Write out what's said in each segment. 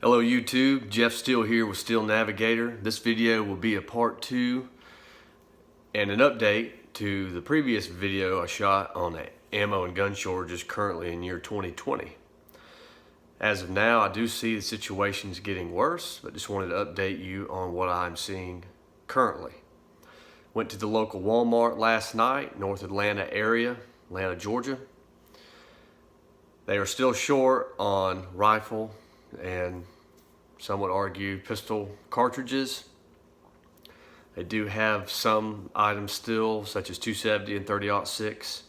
Hello YouTube, Jeff Steele here with SteelNavigator. This video will be a part 2 and an update to the previous video I shot on ammo and gun shortages currently in year 2020. As of now, I do see the situation is getting worse, but just wanted to update you on what I'm seeing currently. Went to the local Walmart last night, North Atlanta area, Atlanta, Georgia. They are still short on rifle and some would argue pistol cartridges. They do have some items still, such as 270 and 30-06.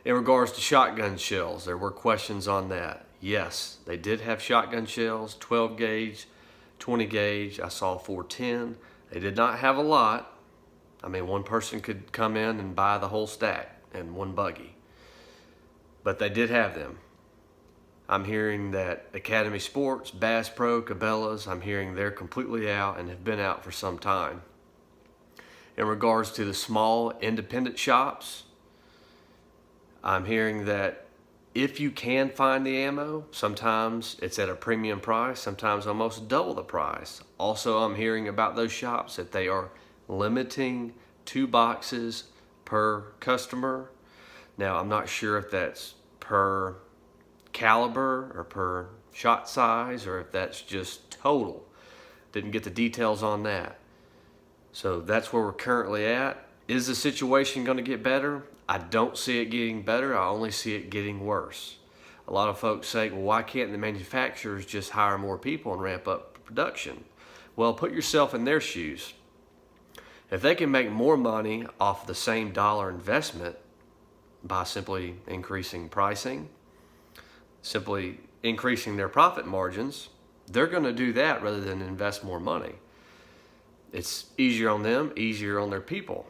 In regards to shotgun shells, there were questions on that. Yes, they did have shotgun shells, 12 gauge, 20 gauge. I saw 410. They did not have a lot. I mean, one person could come in and buy the whole stack in one buggy. But they did have them. I'm hearing that Academy Sports, Bass Pro, Cabela's, I'm hearing they're completely out and have been out for some time. In regards to the small independent shops, I'm hearing that if you can find the ammo, sometimes it's at a premium price, sometimes almost double the price. Also, I'm hearing about those shops that they are limiting 2 boxes per customer. Now, I'm not sure if that's per caliber or per shot size, or if that's just total. Didn't get the details on that. So that's where we're currently at. Is the situation going to get better? I don't see it getting better. I only see it getting worse. A lot of folks say, well, why can't the manufacturers just hire more people and ramp up production? Well, put yourself in their shoes. If they can make more money off the same dollar investment by simply increasing pricing, simply increasing their profit margins, they're going to do that rather than invest more money. It's easier on them, easier on their people.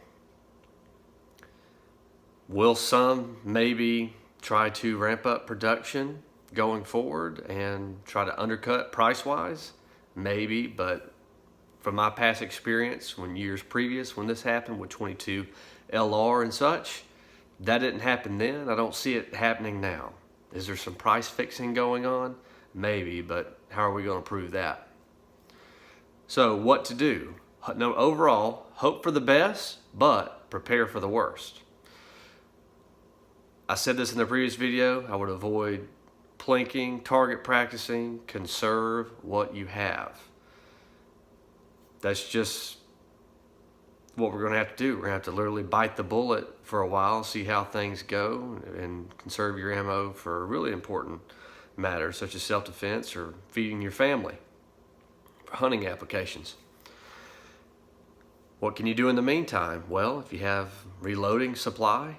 Will some maybe try to ramp up production going forward and try to undercut price-wise? Maybe, but from my past experience, when years previous, when this happened with 22 LR and such, that didn't happen then. I don't see it happening now. Is there some price fixing going on? Maybe, but how are we going to prove that? So what to do? No, overall, hope for the best, but prepare for the worst. I said this in the previous video, I would avoid plinking, target practicing, conserve what you have. That's just what we're going to have to do. We're going to have to literally bite the bullet for a while, see how things go, and conserve your ammo for really important matters such as self-defense or feeding your family for hunting applications. What can you do in the meantime? Well, if you have reloading supply,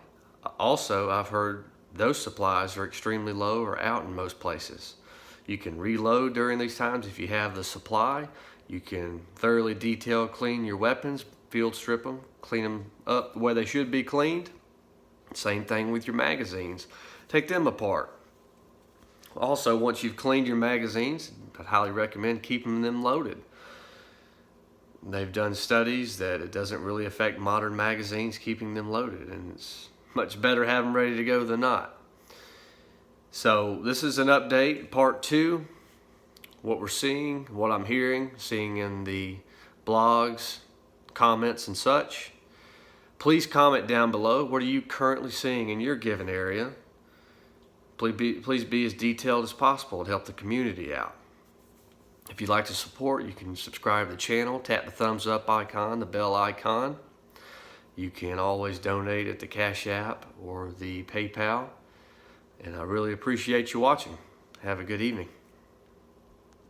also I've heard those supplies are extremely low or out in most places. You can reload during these times if you have the supply. You can thoroughly detail clean your weapons, field strip them, clean them up the way they should be cleaned. Same thing with your magazines. Take them apart. Also, once you've cleaned your magazines, I'd highly recommend keeping them loaded. They've done studies that it doesn't really affect modern magazines keeping them loaded, and it's much better having them ready to go than not. So this is an update, part 2. What we're seeing, what I'm hearing, seeing in the blogs, comments and such. Please comment down below. What are you currently seeing in your given area? Please be as detailed as possible to help the community out. If you'd like to support, you can subscribe to the channel, tap the thumbs up icon, the bell icon. You can always donate at the Cash App or the PayPal. And I really appreciate you watching. Have a good evening.